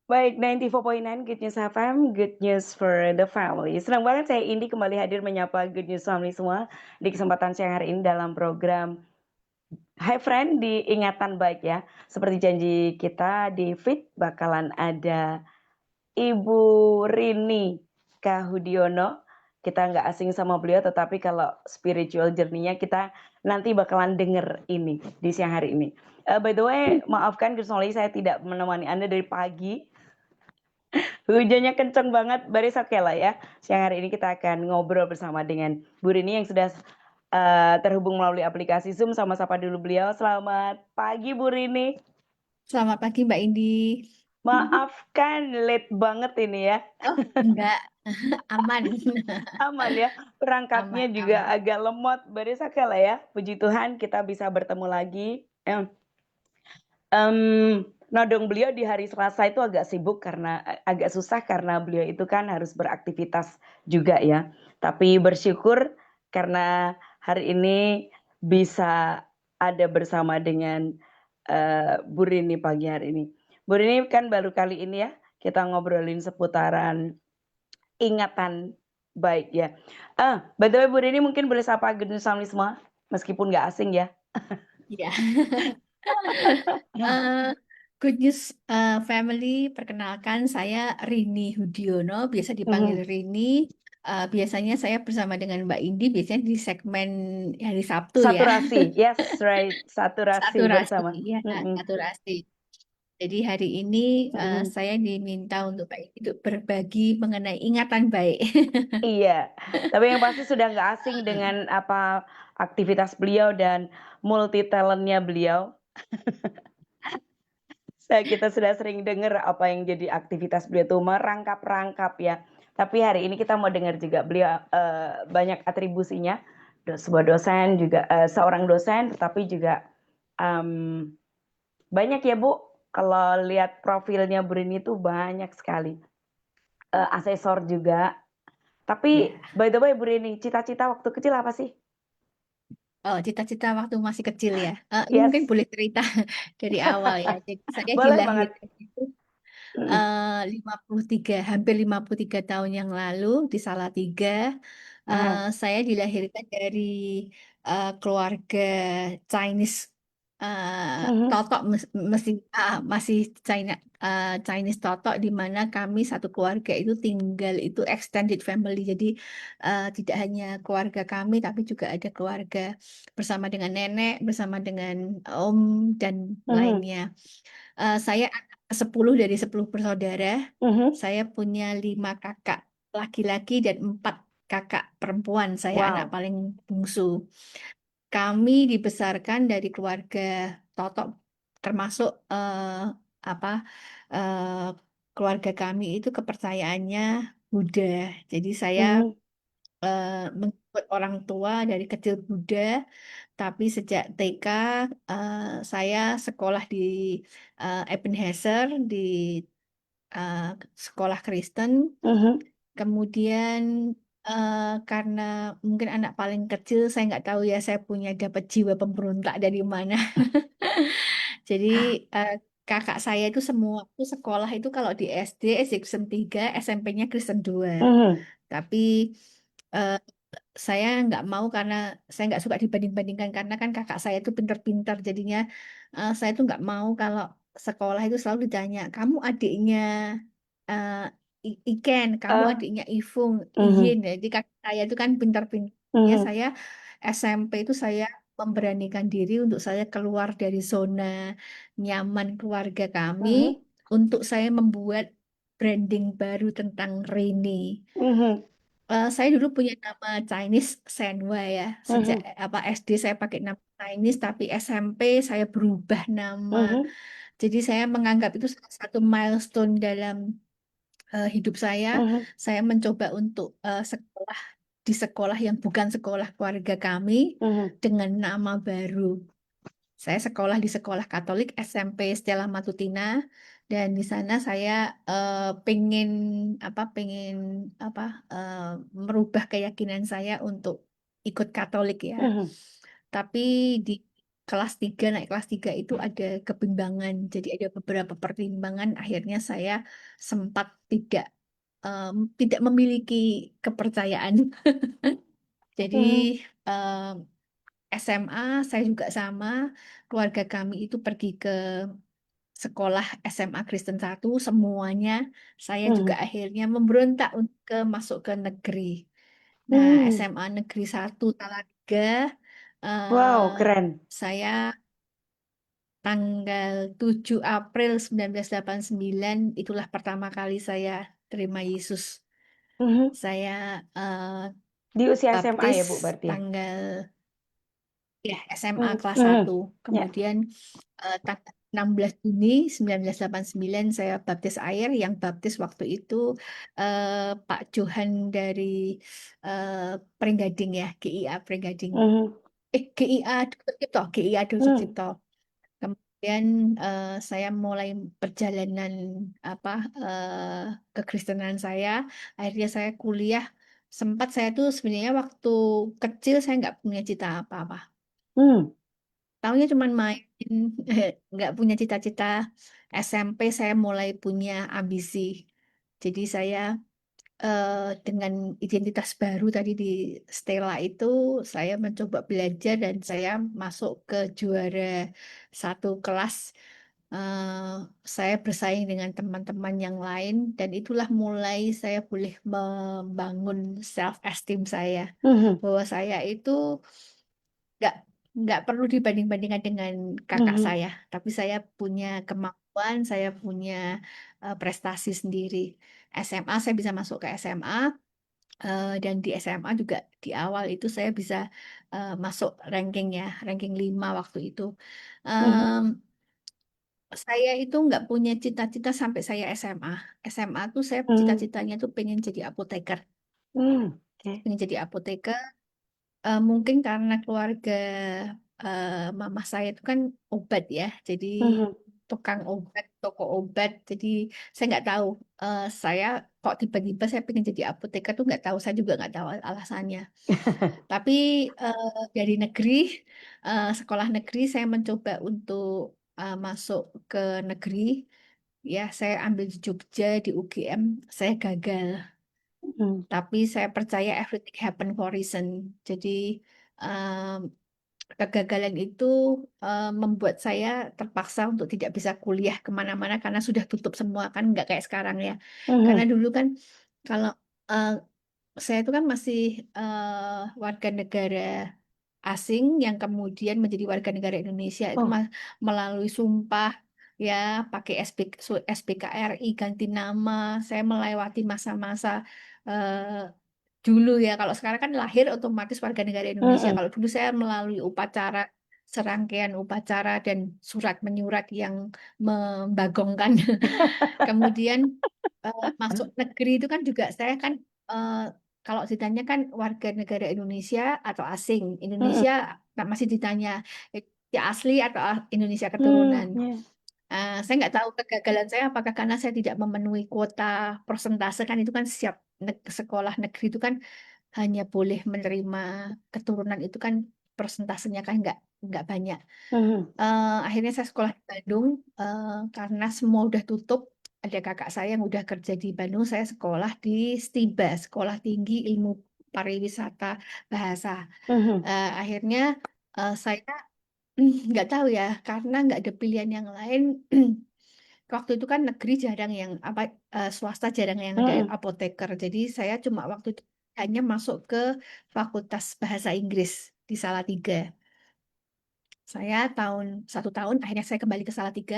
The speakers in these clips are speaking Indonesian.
Baik, 94.9 Good News FM, Good News for the Family. Senang banget saya Indi kembali hadir menyapa Good News Family semua di kesempatan siang hari ini dalam program Hi Friend di Ingatan Baik ya. Seperti janji kita di Fit bakalan ada Ibu Rini Kahudiono. Kita nggak asing sama beliau, tetapi kalau spiritual journey-nya kita nanti bakalan denger ini di siang hari ini. By the way, maafkan Gus Noli, saya tidak menemani Anda dari pagi. Hujannya kenceng banget, baris oke lah ya. Siang hari ini kita akan ngobrol bersama dengan Bu Rini yang sudah terhubung melalui aplikasi Zoom. Sama sapa dulu beliau. Selamat pagi Bu Rini. Selamat pagi Mbak Indi. Maafkan late banget ini ya. Oh, enggak, aman. Aman ya, perangkatnya Aman, juga aman. agak lemot. Baris oke lah ya. Puji Tuhan kita bisa bertemu lagi. Nodong beliau di hari Selasa itu agak sibuk karena agak susah karena beliau itu kan harus beraktivitas juga ya. Tapi bersyukur karena hari ini bisa ada bersama dengan Bu Rini pagi hari ini. Bu Rini kan baru kali ini ya kita ngobrolin seputaran ingatan baik ya. By the way Bu Rini mungkin boleh sapa Gunung Samli semua meskipun nggak asing ya. Iya. Eh, Good News Family, perkenalkan saya Rini Hudiono, biasa dipanggil Mhm. Rini. Biasanya saya bersama dengan Mbak Indi, biasanya di segmen hari Sabtu ya. Saturasi, yes, right. Saturasi Saturasi, bersama. ya, Mm-mm. saturasi. Jadi hari ini Mm-mm. saya diminta untuk Mbak Indi untuk berbagi mengenai ingatan baik. Iya, tapi yang pasti sudah nggak asing dengan apa aktivitas beliau dan multi talentnya beliau. Kita sudah sering dengar apa yang jadi aktivitas beliau tuh merangkap-rangkap ya. Tapi hari ini kita mau dengar juga beliau banyak atribusinya. Sebuah dosen juga seorang dosen, tetapi juga em, banyak ya Bu. Kalau lihat profilnya Bu Rini itu banyak sekali. Asesor juga. Tapi Ya. by the way Bu Rini, cita-cita waktu kecil apa sih? Oh, cita-cita waktu masih kecil ya. Ini Yes. mungkin boleh cerita dari awal ya. Jadi saya Boleh banget. dilahirkan itu 53, hampir 53 tahun yang lalu di Salatiga. Aha. Saya dilahirkan dari keluarga Chinese, Mhm. totok masih China, Chinese totok, di mana kami satu keluarga itu tinggal itu extended family. Jadi tidak hanya keluarga kami, tapi juga ada keluarga bersama dengan nenek, bersama dengan om dan Mhm. lainnya. Saya anak ke-10 dari 10 bersaudara. Mhm. Saya punya 5 kakak laki-laki dan 4 kakak perempuan. Saya anak Wow. paling bungsu. Kami dibesarkan dari keluarga totok, termasuk apa eh, keluarga kami itu kepercayaannya Buddha. Jadi saya Mhm. eh, mengikut orang tua dari kecil Buddha, tapi sejak TK eh, saya sekolah di Ebenezer, di eh, sekolah Kristen. Mhm. Kemudian karena mungkin anak paling kecil, saya nggak tahu ya, saya punya dapat jiwa pemberontak dari mana. Jadi eh, kakak saya itu semua itu sekolah itu kalau di SD Kristen 3, SMP-nya Kristen 2. Mhm. Tapi eh, saya nggak mau karena saya nggak suka dibanding-bandingkan, karena kan kakak saya itu pintar-pintar. Jadinya saya tuh nggak mau kalau sekolah itu selalu ditanya, kamu adiknya eh, Iken, kamu Eh, adiknya Ifung, Iyin. mhm. Jadi kakak saya itu kan pintar-pintarnya. Mhm. Saya SMP itu saya memberanikan diri untuk saya keluar dari zona nyaman keluarga kami, Mhm. untuk saya membuat branding baru tentang Rini. Mhm. Saya dulu punya nama Chinese Senwa ya. Sejak Mhm. apa SD saya pakai nama Chinese, tapi SMP saya berubah nama. Mhm. Jadi saya menganggap itu salah satu milestone dalam hidup saya. Mhm. Saya mencoba untuk sekolah di sekolah yang bukan sekolah keluarga kami Mhm. dengan nama baru. Saya sekolah di sekolah Katolik SMP Stella Matutina, dan di sana saya pengen pengen apa eh, merubah keyakinan saya untuk ikut Katolik ya. Mhm. Tapi di kelas 3 naik kelas 3 itu ada kebimbangan. Jadi ada beberapa pertimbangan akhirnya saya sempat tidak memiliki kepercayaan. Jadi Mhm, em, SMA saya juga sama, keluarga kami itu pergi ke sekolah SMA Kristen 1 semuanya. Saya juga mhm. akhirnya memberontak untuk masuk ke negeri. Nah, Hmm, SMA Negeri 1 Salatiga, wow, eh, keren. saya tanggal 7 April 1989 itulah pertama kali saya terima Yesus. Mhm. Saya Di usia SMA baptis ya, Bu, berarti ya? tanggal ya SMA Mhm, kelas mhm. 1. Ya. Kemudian tanggal 16 Juni 1989 saya baptis air. Yang baptis waktu itu Pak Johan dari eh, Pringgading ya, GIA Pringgading. Mhm, GIA Dr. Cipto, GIA Dr. mhm, Cipto. Kemudian saya mulai perjalanan apa kekristenan saya. Akhirnya saya kuliah. Sempat saya tuh sebenarnya waktu kecil saya nggak punya cita apa-apa. hmm, Taunya cuman main, nggak punya cita-cita. SMP saya mulai punya ambisi. Jadi saya eh, dengan identitas baru tadi di Stella itu, saya mencoba belajar dan saya masuk ke juara satu kelas. Eh, saya bersaing dengan teman-teman yang lain dan itulah mulai saya boleh membangun self esteem saya mhm, bahwa saya itu nggak nggak perlu dibanding-bandingkan dengan kakak mhm, saya, tapi saya punya kemampuan, saya punya prestasi sendiri. SMA saya bisa masuk ke SMA dan di SMA juga di awal itu saya bisa masuk ranking ya, ranking 5 waktu itu. mhm, Em, saya itu nggak punya cita-cita sampai saya SMA. SMA tuh saya mhm, cita-citanya tuh pengen jadi apoteker. oke. Pengen jadi apoteker. Mungkin karena keluarga eh, mama saya itu kan obat ya, jadi Mhm. tukang obat, toko obat. Jadi saya nggak tahu, saya kok tiba-tiba saya pengen jadi apoteker tuh nggak tahu, saya juga nggak tahu alasannya. Tapi eh, dari negeri, sekolah negeri, saya mencoba untuk masuk ke negeri. Ya, saya ambil di Jogja di UGM, saya gagal. Mhm, Tapi saya percaya everything happen for reason. Jadi em, kegagalan itu membuat saya terpaksa untuk tidak bisa kuliah kemana-mana karena sudah tutup semua kan nggak kayak sekarang ya. Karena mhm. dulu kan kalau eh, saya itu kan masih warga negara asing yang kemudian menjadi warga negara Indonesia itu Oh, melalui sumpah ya pakai SPKRI ganti nama. Saya melewati masa-masa dulu ya. Kalau sekarang kan lahir otomatis warga negara Indonesia. mhm, Kalau dulu saya melalui upacara, serangkaian upacara dan surat menyurat yang membagongkan. Kemudian masuk negeri itu kan juga saya kan eh, kalau ditanya kan warga negara Indonesia atau asing. mhm, Indonesia masih ditanya ya asli atau Indonesia keturunan. ya, Saya nggak tahu kegagalan saya apakah karena saya tidak memenuhi kuota persentase kan itu kan setiap sekolah negeri itu kan hanya boleh menerima keturunan itu kan persentasenya kan nggak banyak. mhm, Akhirnya saya sekolah di Bandung karena semua udah tutup. Ada kakak saya yang udah kerja di Bandung, saya sekolah di STIBA, Sekolah Tinggi Ilmu Pariwisata Bahasa. mhm, Akhirnya saya nggak tahu ya, karena nggak ada pilihan yang lain. Waktu itu kan negeri jarang yang apa swasta jarang yang ada mhm, apoteker. Jadi saya cuma waktu itu hanya masuk ke Fakultas Bahasa Inggris di Salatiga. Saya satu tahun akhirnya saya kembali ke Salatiga.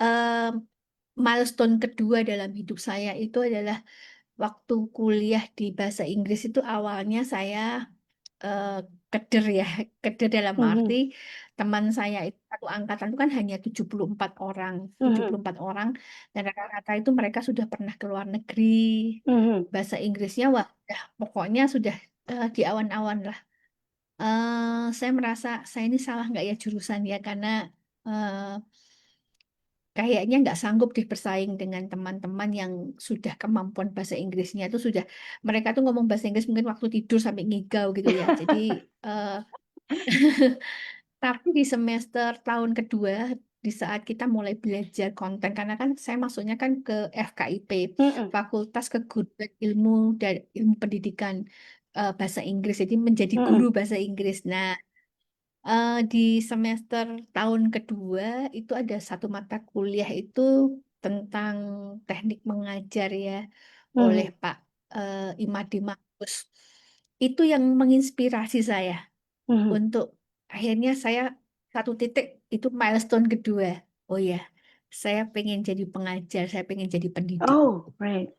Em, Milestone kedua dalam hidup saya itu adalah waktu kuliah di bahasa Inggris itu awalnya saya eh, keder ya, keder dalam arti mhm, teman saya itu satu angkatan itu kan hanya 74 orang, tujuh mhm, puluh empat orang dan rata-rata itu mereka sudah pernah ke luar negeri. mhm, Bahasa Inggrisnya wah udah, pokoknya sudah di awan-awan lah. Saya merasa saya ini salah nggak ya jurusan ya karena eh, kayaknya nggak sanggup deh bersaing dengan teman-teman yang sudah kemampuan bahasa Inggrisnya itu sudah mereka tuh ngomong bahasa Inggris mungkin waktu tidur sampai ngigau gitu ya. Jadi eh, Tapi di semester tahun kedua, di saat kita mulai belajar konten, karena kan saya masuknya kan ke FKIP, Mhm, Fakultas Keguruan Ilmu dan Ilmu Pendidikan Bahasa Inggris, jadi menjadi guru mhm, bahasa Inggris. Nah, di semester tahun kedua itu ada satu mata kuliah itu tentang teknik mengajar ya oleh mhm, Pak Imade Markus. Itu yang menginspirasi saya mhm. untuk akhirnya saya satu titik itu milestone kedua. Oh ya, saya pengen jadi pengajar, saya pengen jadi pendidik. Oh, right,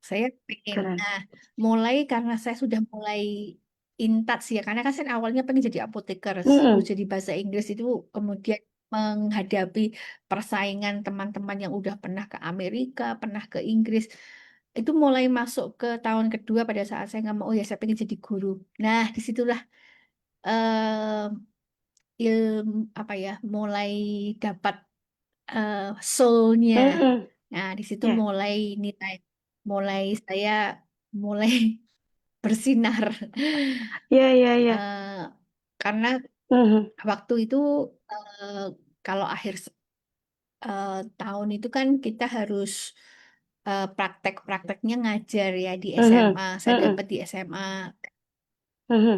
Saya pengen, keren. nah mulai karena saya sudah mulai intat sih ya, karena kan saya awalnya pengen jadi apoteker, terus Mhm, jadi bahasa Inggris itu kemudian menghadapi persaingan teman-teman yang udah pernah ke Amerika, pernah ke Inggris, itu mulai masuk ke tahun kedua pada saat saya nggak mau, oh ya saya pengen jadi guru. Nah disitulah ilmu apa ya mulai dapat eh, soul-nya. mhm, Nah, di situ ya, mulai nilai, mulai saya mulai bersinar. ya, ya, ya. Eh, karena Mhm, waktu itu eh, kalau tahun itu kan kita harus praktek-prakteknya ngajar ya di mhm, SMA. Saya dapat mhm, di SMA. mhm,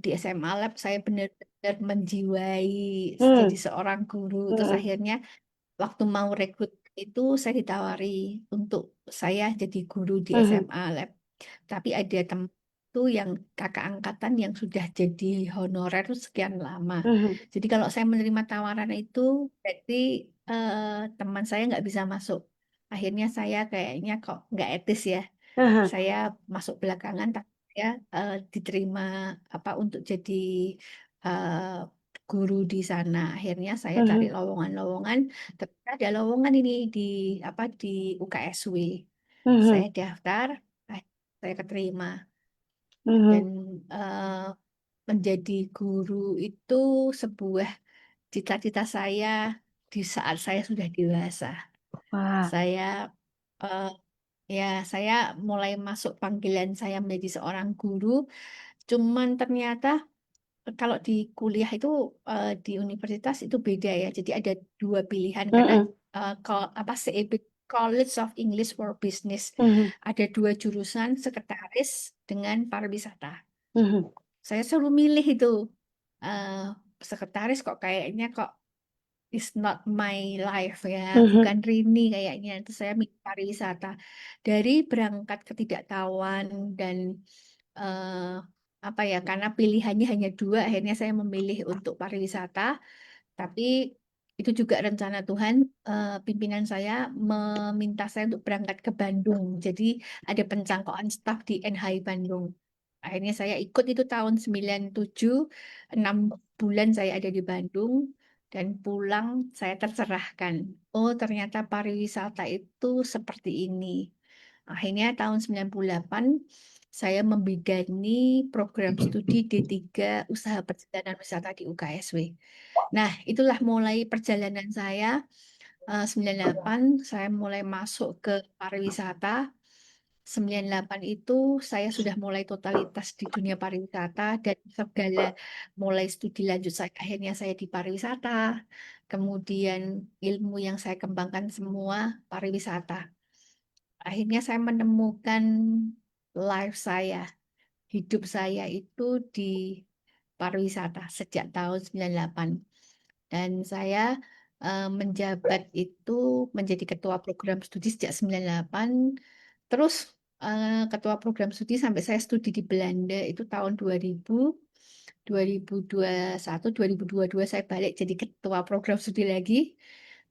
Di SMA Lab saya benar-benar menjiwai jadi mhm, seorang guru. Terus mhm, akhirnya waktu mau rekrut itu saya ditawari untuk saya jadi guru di mhm, SMA Lab. Tapi ada teman itu yang kakak angkatan yang sudah jadi honorer tuh sekian lama. mhm. Jadi kalau saya menerima tawaran itu, berarti eh, teman saya nggak bisa masuk. Akhirnya saya kayaknya kok nggak etis ya. Aha, Saya masuk belakangan, tapi saya diterima apa untuk jadi eh, guru di sana. Akhirnya saya cari mhm, lowongan-lowongan, tapi ada lowongan ini di apa di UKSW. Saya mhm, daftar, eh, saya keterima dan mhm. eh, menjadi guru itu sebuah cita-cita saya di saat saya sudah dewasa. Wah, Saya eh, ya saya mulai masuk panggilan saya menjadi seorang guru. Cuman ternyata kalau di kuliah itu di universitas itu beda ya. Jadi ada dua pilihan karena mhm, apa CEB College of English for Business mhm, ada dua jurusan sekretaris dengan pariwisata. mhm, Saya selalu milih itu eh, sekretaris kok kayaknya kok is not my life ya, mhm, bukan Rini kayaknya. Itu saya milih pariwisata dari berangkat ketidaktahuan dan eh, apa ya karena pilihannya hanya dua, akhirnya saya memilih untuk pariwisata. Tapi itu juga rencana Tuhan, pimpinan saya meminta saya untuk berangkat ke Bandung. Jadi ada pencangkokan staf di NHI Bandung. Akhirnya saya ikut itu tahun 97, 6 bulan saya ada di Bandung dan pulang saya tercerahkan. Oh, ternyata pariwisata itu seperti ini. Akhirnya tahun 98 saya membidani program studi D3 Usaha Perjalanan Wisata di UKSW. Nah, itulah mulai perjalanan saya 98 saya mulai masuk ke pariwisata. 98 itu saya sudah mulai totalitas di dunia pariwisata dan segala mulai studi lanjut saya akhirnya saya di pariwisata. Kemudian ilmu yang saya kembangkan semua pariwisata. Akhirnya saya menemukan life saya, hidup saya itu di pariwisata sejak tahun 98. Dan saya menjabat itu menjadi ketua program studi sejak 98. Terus ketua program studi sampai saya studi di Belanda itu tahun 2000, 2021, 2022 saya balik jadi ketua program studi lagi.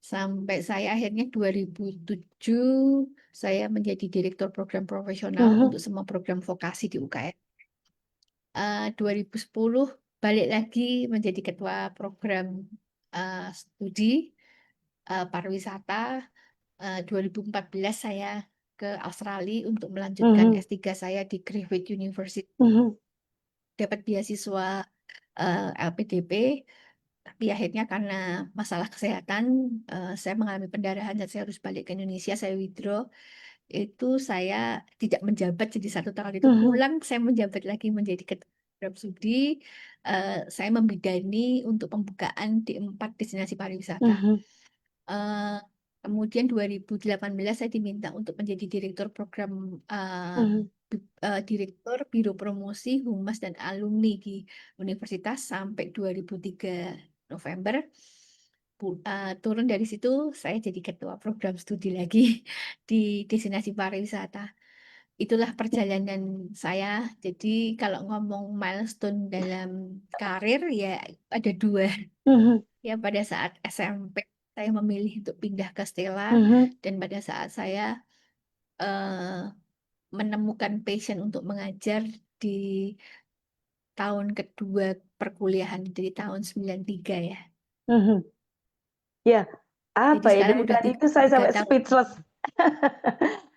Sampai saya akhirnya 2007 saya menjadi direktur program profesional mhm, untuk semua program vokasi di UKM. 2010 balik lagi menjadi ketua program studi pariwisata. 2014 saya ke Australia untuk melanjutkan mhm, S3 saya di Griffith University. mhm, Dapat beasiswa LPDP, tapi akhirnya karena masalah kesehatan, saya mengalami pendarahan dan saya harus balik ke Indonesia, saya withdraw. Itu saya tidak menjabat jadi 1 tahun itu mhm, pulang, saya menjabat lagi menjadi ketua program studi, saya membidani untuk pembukaan di 4 destinasi pariwisata. Mhm. Eh, Kemudian 2018 saya diminta untuk menjadi direktur program, Mhm. direktur Biro Promosi Humas dan Alumni di Universitas sampai 2003 November. Turun dari situ saya jadi ketua program studi lagi di destinasi pariwisata. Itulah perjalanan saya. Jadi kalau ngomong milestone dalam karir ya ada 2. Mhm. Ya, pada saat SMP saya memilih untuk pindah ke Stella, Mhm. dan pada saat saya eh, menemukan passion untuk mengajar di tahun kedua perkuliahan dari tahun 93 ya. Mhm. Ya, Jadi apa ya, sekarang dari udah tadi itu saya tiga sampai tahun. speechless.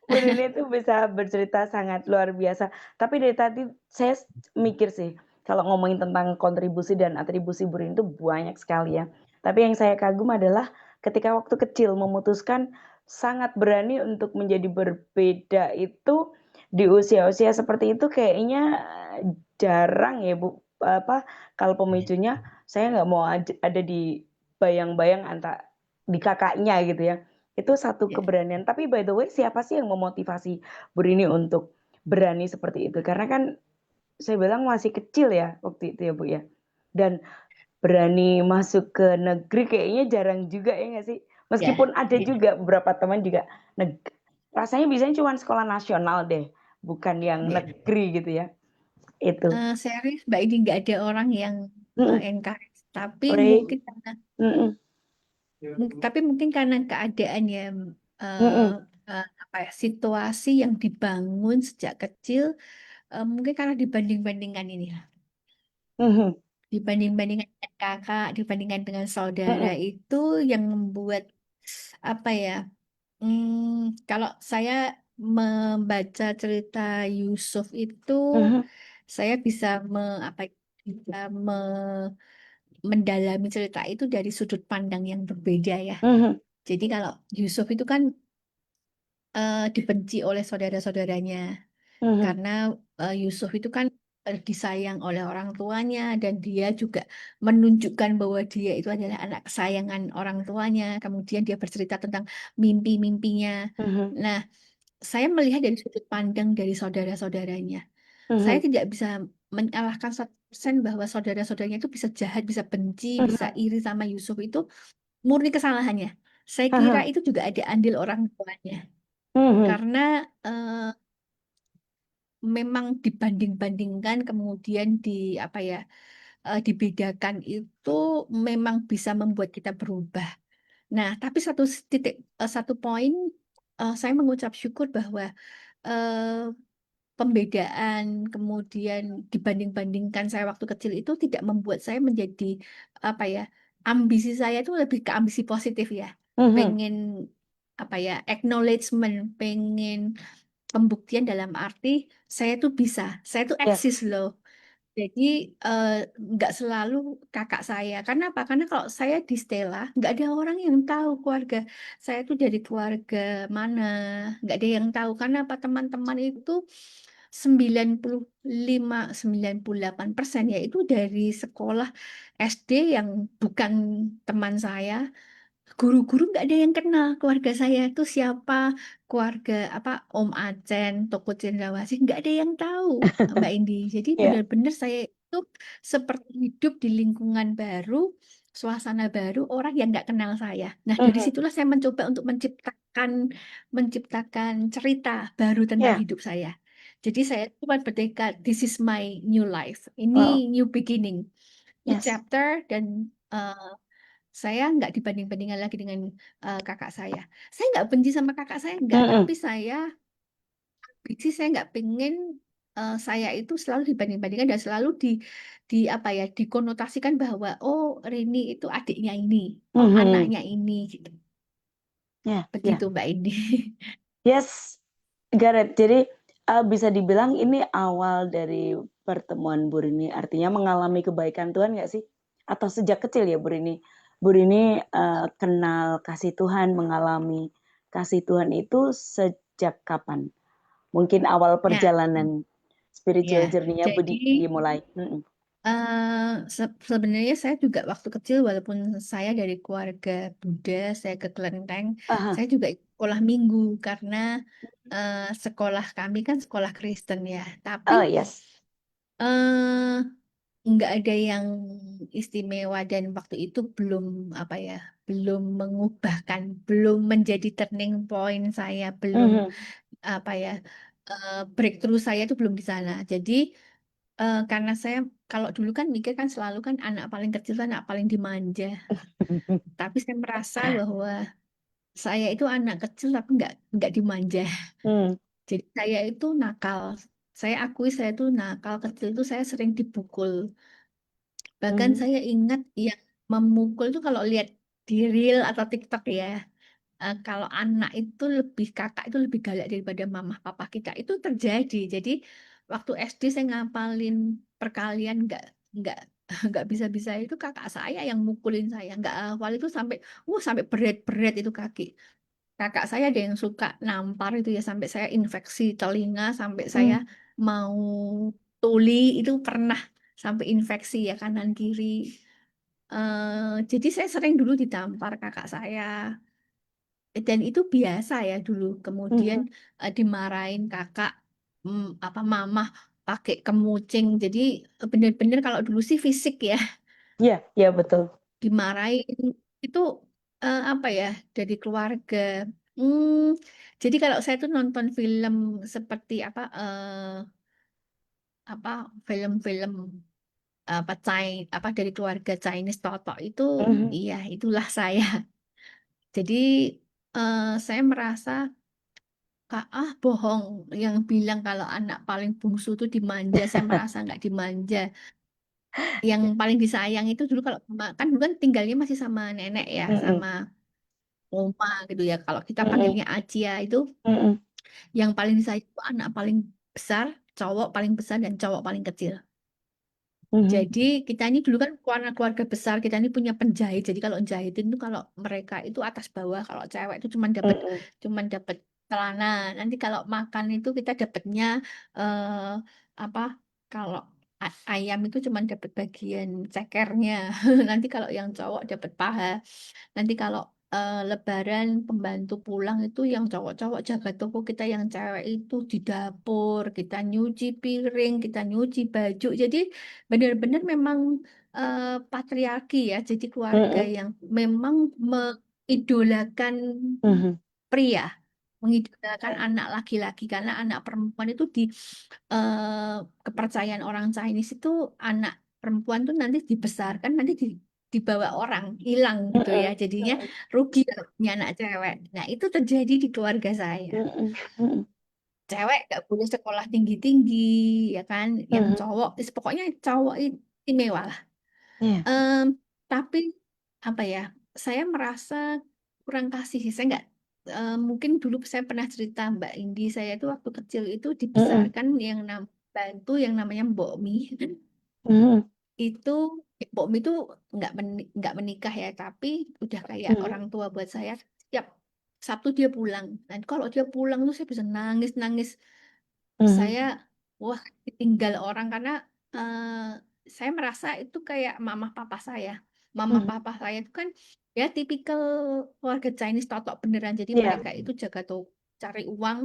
Bu Rini itu bisa bercerita sangat luar biasa. Tapi dari tadi saya mikir sih, kalau ngomongin tentang kontribusi dan atribusi Bu Rini itu banyak sekali ya. Tapi yang saya kagum adalah ketika waktu kecil memutuskan sangat berani untuk menjadi berbeda itu di usia-usia seperti itu kayaknya jarang ya Bu. Apa kalau pemicunya saya nggak mau ada di bayang-bayang di kakaknya gitu ya. Itu satu Ya. keberanian. Tapi by the way, siapa sih yang memotivasi Bu Rini untuk berani seperti itu? Karena kan saya bilang masih kecil ya waktu itu ya Bu ya. Dan berani masuk ke negeri kayaknya jarang juga ya nggak sih? Ya, Meskipun ada ya, juga beberapa teman juga rasanya biasanya cuma sekolah nasional deh, bukan yang ya. negeri gitu ya. Itu. Serius Mbak, ini nggak ada orang yang Mm-mm. encourage. Tapi Ray. mungkin karena Mm-mm. keadaan yang eh, Mm-mm. apa ya, situasi yang dibangun sejak kecil, mungkin karena dibanding-bandingkan ini, Mm-mm. dibanding-bandingkan dengan kakak, dibandingkan dengan saudara, Mm-mm. itu yang membuat apa ya? Kalau saya membaca cerita Yusuf itu, Mm-mm. saya bisa apa, bisa mendalami cerita itu dari sudut pandang yang berbeda ya. Mm-mm. Jadi kalau Yusuf itu kan dibenci oleh saudara-saudaranya, Mm-mm. karena Yusuf itu kan disayang oleh orang tuanya, dan dia juga menunjukkan bahwa dia itu adalah anak kesayangan orang tuanya. Kemudian dia bercerita tentang mimpi-mimpinya. Mm-mm. Nah, saya melihat dari sudut pandang dari saudara-saudaranya. Saya Mm-mm. tidak bisa menyalahkan 100% bahwa saudara-saudaranya itu bisa jahat, bisa benci, bisa Mm-mm. iri sama Yusuf, itu murni kesalahannya. Saya kira Mm-mm. itu juga ada andil orang tuanya. Mm-mm. Karena memang dibanding-bandingkan, kemudian apa ya, dibedakan itu memang bisa membuat kita berubah. Nah, tapi satu poin, saya mengucap syukur bahwa eh, pembedaan, kemudian dibanding-bandingkan saya waktu kecil itu tidak membuat saya menjadi apa ya, ambisi saya itu lebih ke ambisi positif ya. Mm-mm. Pengen apa ya, acknowledgement, pengen pembuktian dalam arti saya tuh Ya. eksis loh. Jadi eh, nggak selalu kakak saya. Karena apa? Karena kalau saya di Stella, nggak ada orang yang tahu keluarga saya tuh dari keluarga mana. Nggak ada yang tahu. Karena apa? Teman-teman itu 95-98% yaitu dari sekolah SD yang bukan teman saya. Guru-guru nggak ada yang kenal keluarga saya itu siapa, keluarga apa, Om Acen, Toko Cendrawasih, nggak ada yang tahu, Mbak Indi. Jadi Ya. benar-benar saya itu seperti hidup di lingkungan baru, suasana baru, orang yang nggak kenal saya. Nah, dari Mhm. situlah saya mencoba untuk menciptakan cerita baru tentang Ya. hidup saya. Jadi saya cuma bertekad, this is my new life. Ini Wow. new beginning, new Yes. chapter, dan saya nggak dibanding-bandingkan lagi dengan kakak saya. Saya nggak benci sama kakak saya, nggak. Mhm. Tapi saya benci, saya nggak pengen saya itu selalu dibanding-bandingkan dan selalu di apa ya, dikonotasikan bahwa oh, Rini itu adiknya ini, oh, Mhm. anaknya ini, gitu. Ya, Begitu ya. Mbak Indi. Yes, Gareth. Jadi bisa dibilang ini awal dari pertemuan Bu Rini. Artinya mengalami kebaikan Tuhan nggak sih? Atau sejak kecil ya Bu Rini? Bu Rini kenal kasih Tuhan, mengalami kasih Tuhan itu sejak kapan? Mungkin awal Nah, perjalanan spiritual Ya, journey-nya jadi dimulai? Mhm. sebenarnya saya juga waktu kecil, walaupun saya dari keluarga Buddha, saya ke Kelenteng, Ah saya juga ikut sekolah minggu karena sekolah kami kan sekolah Kristen ya. Tapi Oh, yes. eh, nggak ada yang istimewa dan waktu itu belum apa ya, belum mengubahkan, belum menjadi turning point saya, belum Mhm. apa ya, breakthrough saya itu belum di sana. Jadi karena saya kalau dulu kan mikir kan selalu kan anak paling kecil kan anak paling dimanja. Tapi saya merasa bahwa saya itu anak kecil tapi nggak dimanja. Mmm, Jadi saya itu nakal. Saya akui saya itu nakal kecil itu saya sering dipukul. Bahkan mhm, saya ingat yang memukul itu kalau lihat di Reel atau TikTok ya. Kalau anak itu lebih kakak itu lebih galak daripada mama papa kita itu terjadi. Jadi waktu SD saya ngapalin perkalian nggak nggak bisa-bisa itu kakak saya yang mukulin saya. Nggak hafal itu sampai berat-berat itu kaki. Kakak saya ada yang suka nampar itu ya sampai saya infeksi telinga, sampai saya mmm, mau tuli itu pernah sampai infeksi ya kanan kiri. Jadi saya sering dulu ditampar kakak saya. Dan itu biasa ya dulu. Kemudian mhm. dimarahin kakak, apa mamah pakai kemucing. Jadi bener-bener kalau dulu sih fisik ya, Iya iya, betul. dimarahin itu apa ya dari keluarga. Hmm, jadi kalau saya tuh nonton film seperti apa film-film apa dari keluarga Chinese Toto itu, Mhm. iya itulah saya. Jadi saya merasa Kak, bohong yang bilang kalau anak paling bungsu itu dimanja. Saya merasa nggak dimanja. Yang paling disayang itu dulu kalau kan dulu kan tinggalnya masih sama nenek ya, Mhm, sama oma gitu ya. Kalau kita mhm, panggilnya Acia itu, mhm, yang paling disayang itu anak paling besar, cowok paling besar dan cowok paling kecil. mhm, Jadi kita ini dulu kan keluarga besar, kita ini punya penjahit. Jadi kalau jahitin itu kalau mereka itu atas bawah, kalau cewek itu mhm, cuman dapat celana. Nanti kalau makan itu kita dapatnya eh, apa? Kalau ayam itu cuman dapat bagian cekernya. Nanti kalau yang cowok dapat paha. Nanti kalau Lebaran pembantu pulang itu yang cowok-cowok jaga toko, kita yang cewek itu di dapur, kita nyuci piring, kita nyuci baju. Jadi benar-benar memang patriarki ya. Jadi keluarga mhm, yang memang mengidolakan mhm. pria, mengidolakan anak laki-laki karena anak perempuan itu di kepercayaan orang Chinese itu anak perempuan tuh nanti dibesarkan nanti dibawa orang hilang gitu ya. Mhm, Jadinya mhm, rugi kalau punya anak cewek. Nah, itu terjadi di keluarga saya. mhm, mhm, Cewek gak boleh sekolah tinggi-tinggi, ya kan? Yang mhm. cowok, pokoknya cowok itu istimewa lah. Iya, Em, tapi apa ya? Saya merasa kurang kasih. Saya nggak mungkin dulu saya pernah cerita Mbak Indi saya itu waktu kecil itu mhm, dibesarkan yang bantu yang namanya Mbok Mi mhm, itu Mbok Mi itu nggak menikah ya tapi udah kayak mhm, orang tua buat saya setiap Sabtu dia pulang dan kalau dia pulang tuh saya bisa nangis nangis mhm, saya wah tinggal orang karena eh, saya merasa itu kayak mama papa saya. Mama mhm. papa saya itu kan ya tipikal keluarga Chinese totok beneran. Jadi Iya, mereka itu jaga tuh cari uang,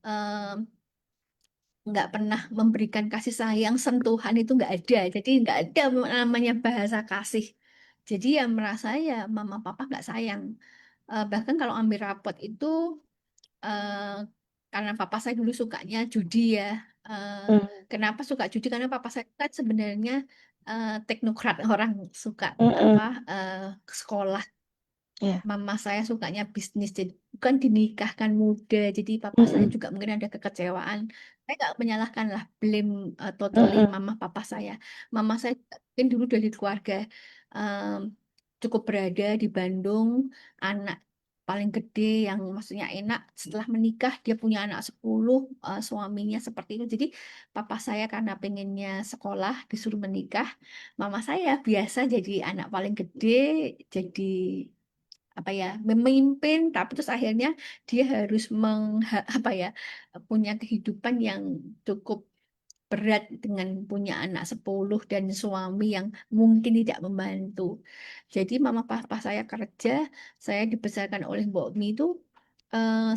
eh, nggak pernah memberikan kasih sayang, sentuhan itu nggak ada. Jadi nggak ada namanya bahasa kasih. Jadi ya merasa ya mama papa nggak sayang. Bahkan kalau ambil rapot itu eh, karena papa saya dulu sukanya judi ya. Eh, mhm, kenapa suka judi? Karena papa saya kan sebenarnya teknokrat orang suka apa mhm. eh, sekolah. Iya, Mama saya sukanya bisnis, jadi bukan dinikahkan muda. Jadi papa saya mhm, juga mungkin ada kekecewaan. Saya nggak menyalahkan lah, blame totally mhm, mama papa saya. Mama saya juga mungkin dulu dari keluarga em, cukup berada di Bandung, anak paling gede yang maksudnya enak setelah menikah dia punya anak 10 suaminya seperti itu. Jadi papa saya karena pengennya sekolah disuruh menikah, mama saya biasa jadi anak paling gede, jadi apa ya memimpin tapi terus akhirnya dia harus apa ya punya kehidupan yang cukup berat dengan punya anak 10 dan suami yang mungkin tidak membantu. Jadi mama papa saya kerja, saya dibesarkan oleh Mbok Mi itu,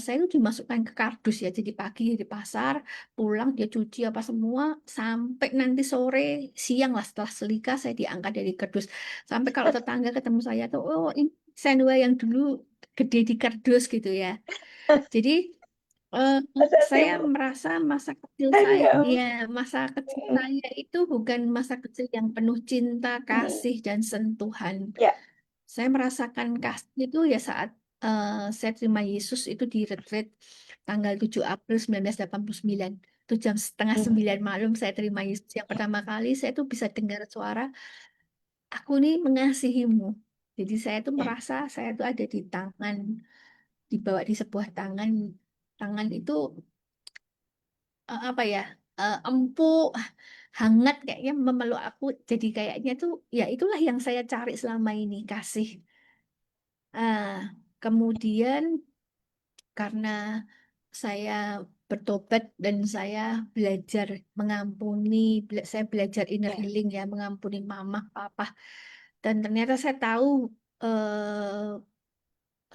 saya itu dimasukkan ke kardus ya. Jadi pagi di pasar, pulang dia cuci apa semua, sampai nanti sore, siang lah setelah selika saya diangkat dari kardus. Sampai kalau tetangga ketemu saya tuh, oh ini Senwa yang dulu gede di kardus gitu ya. Jadi Eh, Masa saya tim merasa masa kecil aduh saya, ya ya ampun. masa kecil Mhm, saya itu bukan masa kecil yang penuh cinta, mhm. kasih, dan sentuhan. Ya, Saya merasakan kasih itu ya saat saya terima Yesus itu di retreat tanggal 7 April 1989. Itu jam setengah mhm, 9 malam saya terima Yesus. Yang pertama kali saya tuh bisa dengar suara, aku nih mengasihimu. Jadi saya tuh ya, merasa saya tuh ada di tangan, dibawa di sebuah tangan. Tangan itu apa ya, empuk, hangat kayaknya memeluk aku. Jadi kayaknya tuh ya itulah yang saya cari selama ini, kasih. Kemudian karena saya bertobat dan saya belajar mengampuni, saya belajar inner ya. healing ya, mengampuni mama, papa. Dan ternyata saya tahu eh,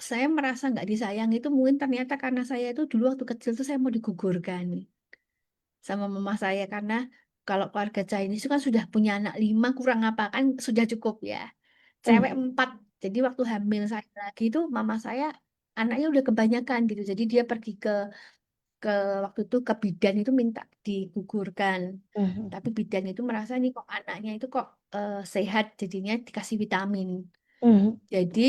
saya merasa nggak disayang itu mungkin ternyata karena saya itu dulu waktu kecil tuh saya mau digugurkan sama mama saya karena kalau keluarga Chinese itu kan sudah punya anak 5 kurang apa kan sudah cukup ya. Cewek Mhm, 4. Jadi waktu hamil saya lagi itu mama saya anaknya udah kebanyakan gitu. Jadi dia pergi ke waktu itu ke bidan itu minta digugurkan. mhm, Tapi bidan itu merasa nih kok anaknya itu kok sehat jadinya dikasih vitamin. mhm. Jadi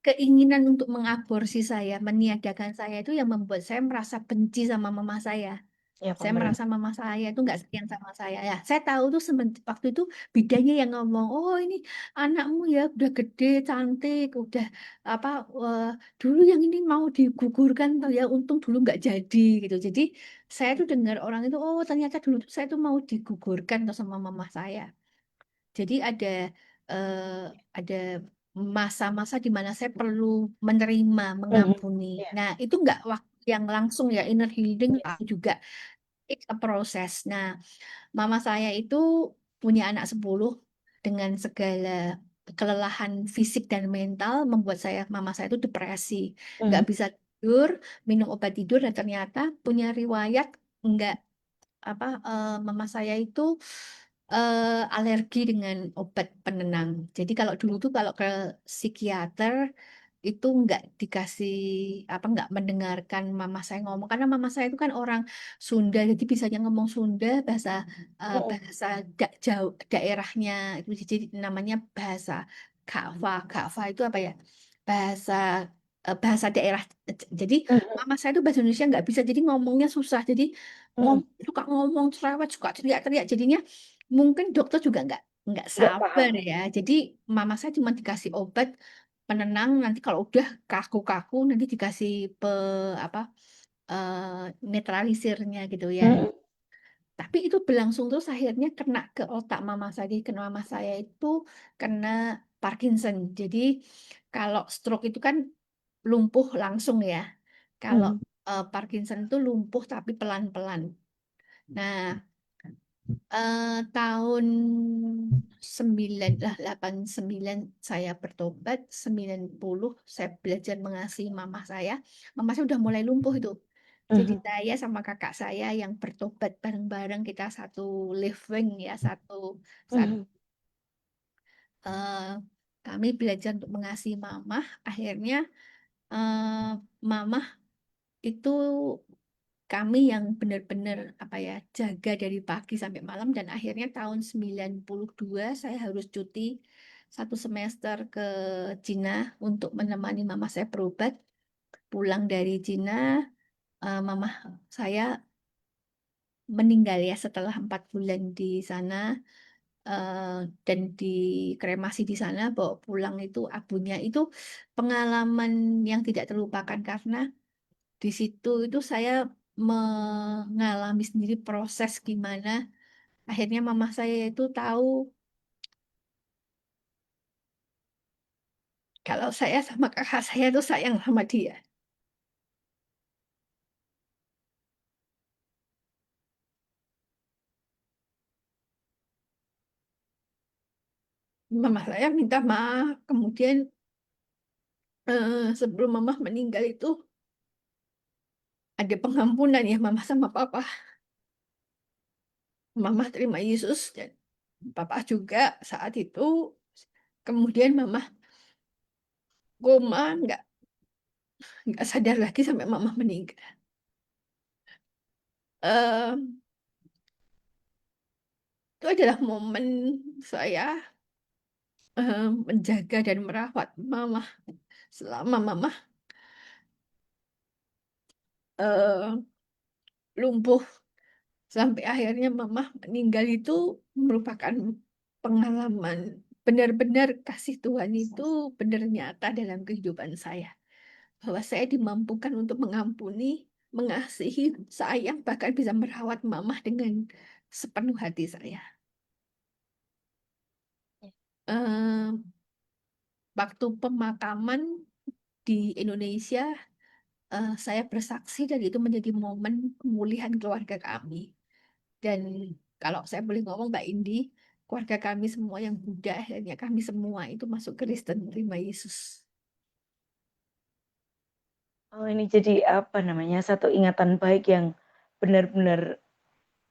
keinginan untuk mengaborsi saya, meniadakan saya itu yang membuat saya merasa benci sama mama saya. Ya, Saya paham. merasa mama saya itu nggak sayang sama saya ya. Saya tahu tuh waktu itu bidannya yang ngomong, oh ini anakmu ya udah gede, cantik, udah apa eh, dulu yang ini mau digugurkan tuh ya, untung dulu nggak jadi gitu. Jadi saya tuh dengar orang itu, oh ternyata dulu tuh saya tuh mau digugurkan tuh sama mama saya. Jadi eh, ada masa-masa di mana saya perlu menerima, Mhm. mengampuni. Ya, Nah itu nggak waktu yang langsung ya inner healing ya. juga it's a process. Nah, mama saya itu punya anak 10 dengan segala kelelahan fisik dan mental membuat mama saya itu depresi. Nggak Mhm, bisa tidur, minum obat tidur dan ternyata punya riwayat nggak mama saya itu alergi dengan obat penenang. Jadi kalau dulu tuh kalau ke psikiater itu nggak dikasih nggak mendengarkan mama saya ngomong karena mama saya itu kan orang Sunda jadi bisanya ngomong Sunda bahasa mhm, bahasa jauh daerahnya itu jadi namanya bahasa Kava. Kava itu apa ya, bahasa bahasa daerah. Jadi mhm, mama saya itu bahasa Indonesia nggak bisa jadi ngomongnya susah jadi mhm. suka ngomong cerewet suka teriak-teriak jadinya mungkin dokter juga nggak Nggak sabar paham. ya jadi mama saya cuma dikasih obat penenang nanti kalau udah kaku-kaku nanti dikasih pe apa netralisirnya gitu ya. Mhm, Tapi itu berlangsung terus akhirnya kena ke otak mama saya. Jadi kena mama saya itu kena Parkinson. Jadi kalau stroke itu kan lumpuh langsung ya. Kalau mhm, Parkinson itu lumpuh tapi pelan-pelan. Nah, tahun 89 saya bertobat, 90 saya belajar mengasihi mama saya. Mama saya udah mulai lumpuh itu. Jadi mhm, saya sama kakak saya yang bertobat bareng-bareng kita satu living ya, satu mhm, eh, kami belajar untuk mengasihi mama. Akhirnya eh, mama itu kami yang benar-benar apa ya jaga dari pagi sampai malam dan akhirnya tahun 92 saya harus cuti 1 semester ke Cina untuk menemani mama saya berobat. Pulang dari Cina, mama saya meninggal ya setelah 4 bulan di sana eh, dan dikremasi di sana bawa pulang itu abunya itu pengalaman yang tidak terlupakan karena di situ itu saya mengalami sendiri proses gimana akhirnya mama saya itu tahu kalau saya sama kakak saya itu sayang sama dia. mama saya minta maaf. Kemudian sebelum mama meninggal itu ada pengampunan ya mama sama papa. Mama terima Yesus dan papa juga saat itu. Kemudian mama koma, nggak sadar lagi sampai mama meninggal. Em, itu adalah momen saya menjaga dan merawat mama selama mama eh, lumpuh sampai akhirnya mama meninggal. Itu merupakan pengalaman benar-benar kasih Tuhan itu benar nyata dalam kehidupan saya, bahwa saya dimampukan untuk mengampuni, mengasihi, sayang, bahkan bisa merawat mama dengan sepenuh hati saya. Eh, Waktu pemakaman di Indonesia, saya bersaksi dan itu menjadi momen pemulihan keluarga kami. Dan kalau saya boleh ngomong Mbak Indi, keluarga kami semua yang Buddha, akhirnya kami semua itu masuk Kristen, terima Yesus. Oh, ini jadi apa namanya, satu ingatan baik yang benar-benar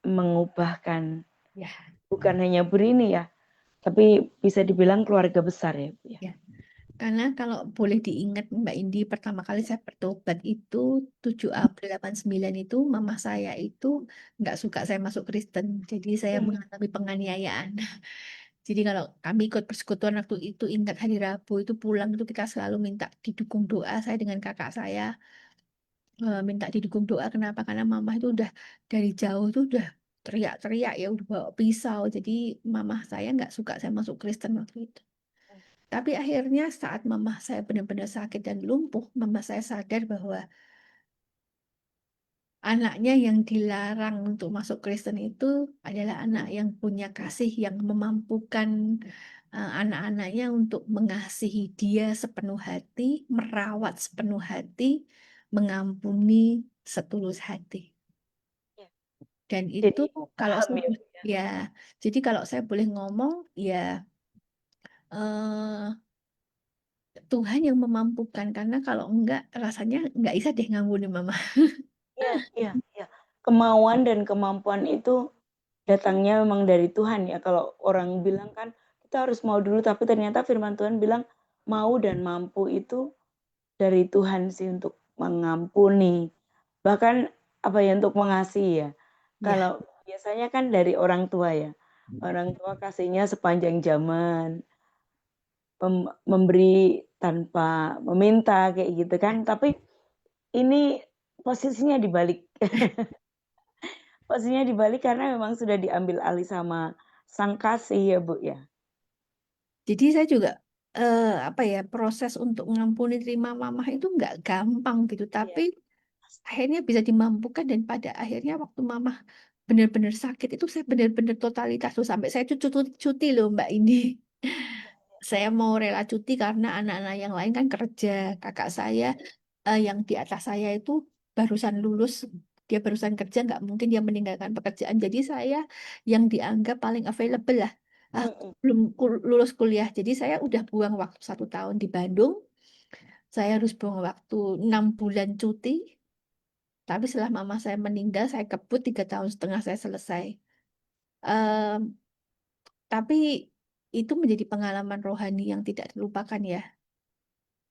mengubahkan, Ya, bukan hanya Bu Rini ya, tapi bisa dibilang keluarga besar ya, Bu ya? ya. Karena kalau boleh diingat Mbak Indi, pertama kali saya bertobat itu 7 April 89 itu, mama saya itu nggak suka saya masuk Kristen. Jadi saya mengalami penganiayaan. Jadi kalau kami ikut persekutuan waktu itu, ingat hari Rabu itu pulang itu kita selalu minta didukung doa, saya dengan kakak saya minta didukung doa. Kenapa? Karena mama itu udah dari jauh itu udah teriak-teriak ya, udah bawa pisau. Jadi mama saya nggak suka saya masuk Kristen waktu itu. Tapi akhirnya saat mama saya benar-benar sakit dan lumpuh, mama saya sadar bahwa anaknya yang dilarang untuk masuk Kristen itu adalah anak yang punya kasih, yang memampukan anak-anaknya untuk mengasihi dia sepenuh hati, merawat sepenuh hati, mengampuni setulus hati. Ya. Dan itu Jadi kalau paham saya ya, Bu ya? ya, jadi kalau saya boleh ngomong ya, eh, Tuhan yang memampukan, karena kalau enggak rasanya nggak bisa deh ngampuni mama. Iya, iya, iya. Kemauan dan kemampuan itu datangnya memang dari Tuhan ya. Kalau orang bilang kan kita harus mau dulu, tapi ternyata firman Tuhan bilang mau dan mampu itu dari Tuhan sih untuk mengampuni. Bahkan apa ya, untuk mengasihi ya. Ya, Kalau biasanya kan dari orang tua ya. Orang tua kasihnya sepanjang zaman, memberi tanpa meminta kayak gitu kan. Tapi ini posisinya dibalik. Posisinya dibalik karena memang sudah diambil alih sama sang kasih ya, Bu ya. jadi saya juga apa ya, proses untuk mengampuni terima mamah itu nggak gampang gitu, Iya, tapi pasti. akhirnya bisa dimampukan. Dan pada akhirnya waktu mamah benar-benar sakit itu saya benar-benar totalitas tuh, sampai saya cuti loh Mbak Indi. Saya mau rela cuti karena anak-anak yang lain kan kerja. Kakak saya yang di atas saya itu barusan lulus, dia barusan kerja, nggak mungkin dia meninggalkan pekerjaan. Jadi saya yang dianggap paling available lah. Mm-mm. Belum lulus kuliah, jadi saya udah buang waktu 1 tahun di Bandung. Saya harus buang waktu 6 bulan cuti. Tapi setelah mama saya meninggal, saya kebut 3 tahun setengah saya selesai. Em, tapi itu menjadi pengalaman rohani yang tidak terlupakan ya.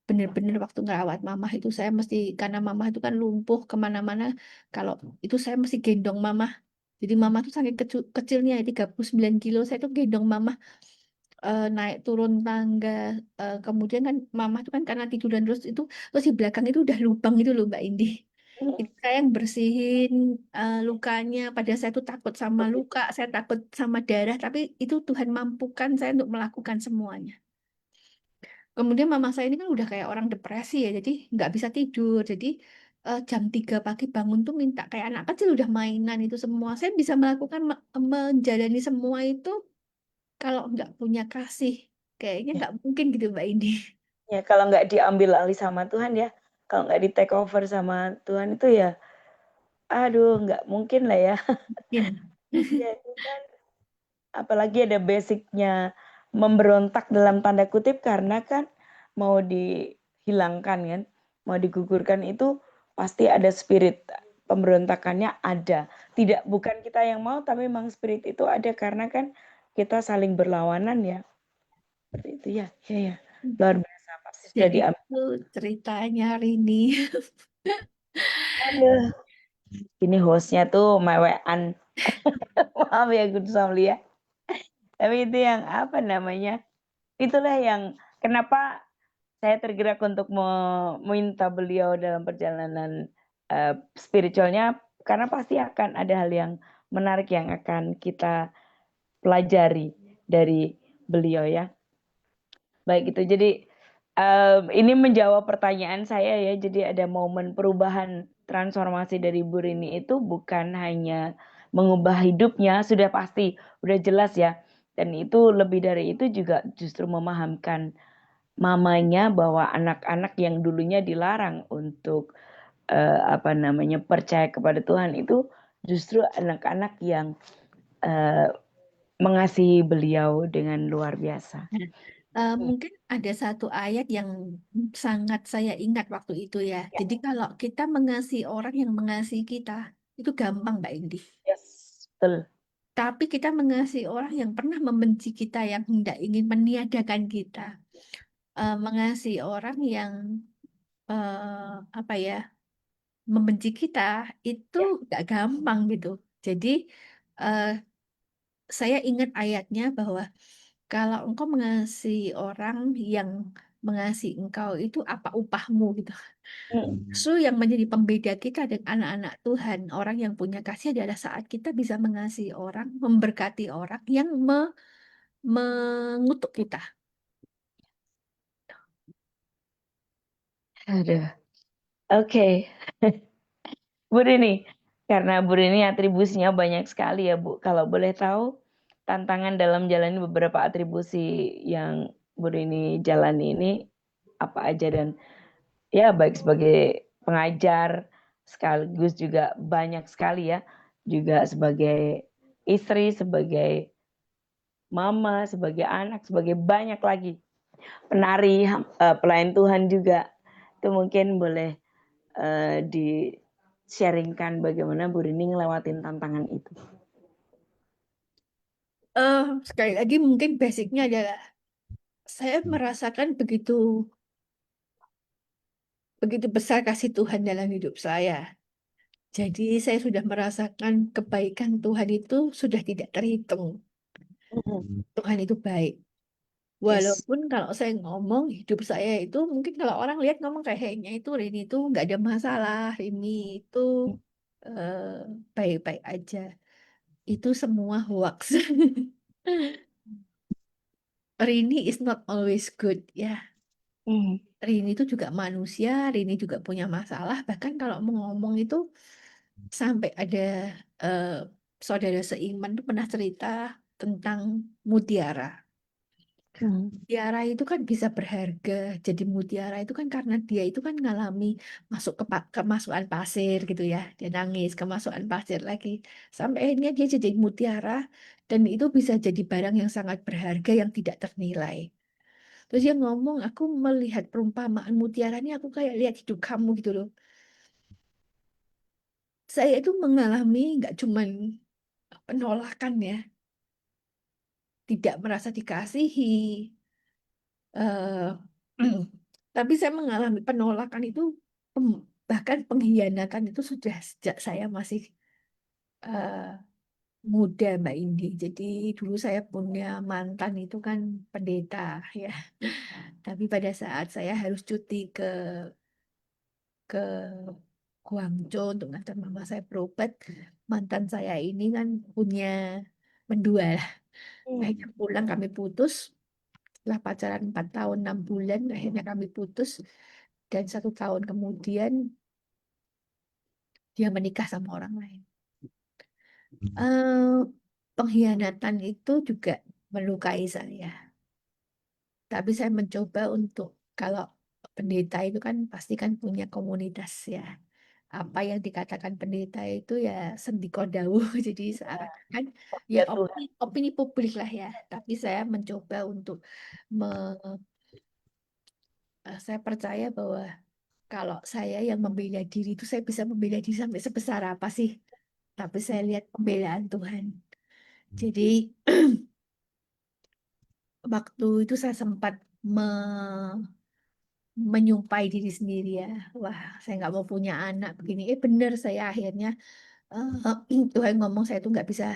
Bener-bener waktu ngerawat mama itu saya mesti, karena mama itu kan lumpuh kemana-mana, kalau itu saya mesti gendong mama. Jadi mama tuh saking kecilnya 39 kilo, saya tuh gendong mama naik turun tangga. Kemudian kan mama tuh kan karena tiduran terus di belakang itu udah lubang itu loh Mbak Indi. Itu saya yang bersihin lukanya. Padahal saya tuh takut sama luka, saya takut sama darah, tapi itu Tuhan mampukan saya untuk melakukan semuanya. Kemudian mama saya ini kan udah kayak orang depresi ya, jadi nggak bisa tidur. Jadi jam 3 pagi bangun tuh minta kayak anak kecil, udah mainan itu semua. Saya bisa melakukan menjalani semua itu kalau nggak punya kasih. Kayaknya Ya, nggak mungkin gitu Mbak Indi. ya, kalau nggak diambil alih sama Tuhan ya, kalau nggak di take over sama Tuhan itu ya, aduh nggak mungkin lah ya. Mungkin. Ya itu kan, apalagi ada basicnya, memberontak dalam tanda kutip karena kan mau dihilangkan kan, mau digugurkan itu pasti ada spirit pemberontakannya ada. Tidak bukan kita yang mau tapi memang spirit itu ada karena kan kita saling berlawanan ya. Seperti itu ya. Ya ya. Luar biasa pasti sudah Jadi diambil. itu ceritanya Rini. Aduh, ini hostnya tuh mewean. Maaf ya Gun Somli ya. Tapi itu yang apa namanya? Itulah yang kenapa saya tergerak untuk meminta beliau dalam perjalanan spiritualnya karena pasti akan ada hal yang menarik yang akan kita pelajari dari beliau ya. Baik itu. Jadi ini menjawab pertanyaan saya ya. Jadi ada momen perubahan transformasi dari Bu Rini itu bukan hanya mengubah hidupnya, sudah pasti, udah jelas ya. Dan itu lebih dari itu juga justru memahamkan mamanya bahwa anak-anak yang dulunya dilarang untuk apa namanya percaya kepada Tuhan itu justru anak-anak yang eh, mengasihi beliau dengan luar biasa. Mungkin ada satu ayat yang sangat saya ingat waktu itu ya. Ya, Jadi kalau kita mengasihi orang yang mengasihi kita, itu gampang Mbak Indi. yes, betul. Tapi kita mengasihi orang yang pernah membenci kita, yang hendak ingin meniadakan kita, mengasihi orang yang apa ya, membenci kita, itu Ya. gak gampang gitu. Jadi eh, saya ingat ayatnya bahwa kalau engkau mengasihi orang yang mengasihi engkau itu apa upahmu gitu. Mm. So yang menjadi pembeda kita dengan anak-anak Tuhan, orang yang punya kasih adalah saat kita bisa mengasihi orang, memberkati orang yang mengutuk kita. Aduh, oke. Bu Rini, karena Bu Rini atribusinya banyak sekali ya Bu. Kalau boleh tahu tantangan dalam jalani beberapa atribusi yang Bu Rini jalani ini apa aja dan ya baik sebagai pengajar sekaligus juga banyak sekali ya juga sebagai istri, sebagai mama, sebagai anak, sebagai banyak lagi penari, pelayan Tuhan juga. Itu mungkin boleh di-sharingkan bagaimana Bu Rini ngelewatin tantangan itu. Sekali lagi mungkin basicnya adalah saya merasakan begitu begitu besar kasih Tuhan dalam hidup saya. Jadi saya sudah merasakan kebaikan Tuhan itu sudah tidak terhitung. Tuhan itu baik. Yes. Walaupun kalau saya ngomong hidup saya itu mungkin kalau orang lihat ngomong kayaknya itu Rini itu nggak ada masalah, Rini itu eh, baik-baik aja. Itu semua hoax. Rini is not always good ya. Mm. Rini itu juga manusia, Rini juga punya masalah. Bahkan kalau mau ngomong itu sampai ada eh, saudara seiman tuh pernah cerita tentang mutiara. Mm. Mutiara itu kan bisa berharga. Jadi mutiara itu kan karena dia itu kan ngalami masuk kemasukan pasir gitu ya. Dia nangis kemasukan pasir lagi. Sampai akhirnya dia jadi mutiara dan itu bisa jadi barang yang sangat berharga yang tidak ternilai. Terus dia ngomong, aku melihat perumpamaan mutiara ini aku kayak lihat hidup kamu gitu loh. Saya itu mengalami nggak cuman penolakan ya, tidak merasa dikasihi, eh, tapi saya mengalami penolakan itu, bahkan pengkhianatan itu sudah sejak saya masih eh, muda, Mbak Indi. Jadi dulu saya punya mantan itu kan pendeta ya. Tapi pada saat saya harus cuti ke Guangzhou untuk ngantar mama saya berobat, mantan saya ini kan punya mendua lah. Akhirnya Mm. pulang kami putus. Setelah pacaran 4 tahun 6 bulan, akhirnya kami putus. Dan 1 tahun kemudian dia menikah sama orang lain. eh Pengkhianatan itu juga melukai saya. Tapi saya mencoba untuk, kalau pendeta itu kan pasti kan punya komunitas ya. apa yang dikatakan pendeta itu ya sendiko dawuh. Jadi seakan-akan ya Ya Tuhan. opini, opini publik lah ya. Tapi saya mencoba untuk me, saya percaya bahwa kalau saya yang membela diri itu saya bisa membela diri sampai sebesar apa sih? Tapi saya lihat pembelaan Tuhan. Jadi waktu itu saya sempat menyumpahi diri sendiri ya. Wah, saya nggak mau punya anak begini. Bener saya akhirnya Tuhan ngomong saya tuh nggak bisa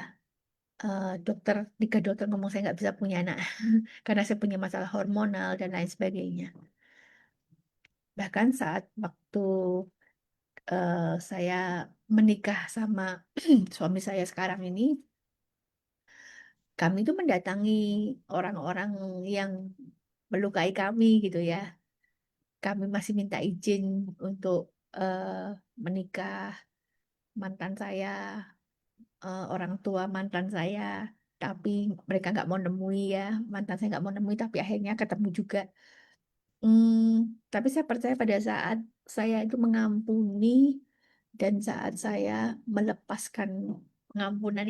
dokter, 3 dokter ngomong saya nggak bisa punya anak karena saya punya masalah hormonal dan lain sebagainya. Bahkan saat waktu saya menikah sama suami saya sekarang ini, kami tuh mendatangi orang-orang yang melukai kami gitu ya. Kami masih minta izin untuk eh, menikah mantan saya, orang tua mantan saya, tapi mereka nggak mau nemui ya, mantan saya nggak mau nemui, tapi akhirnya ketemu juga. Hmm, tapi saya percaya pada saat saya itu mengampuni dan saat saya melepaskan pengampunan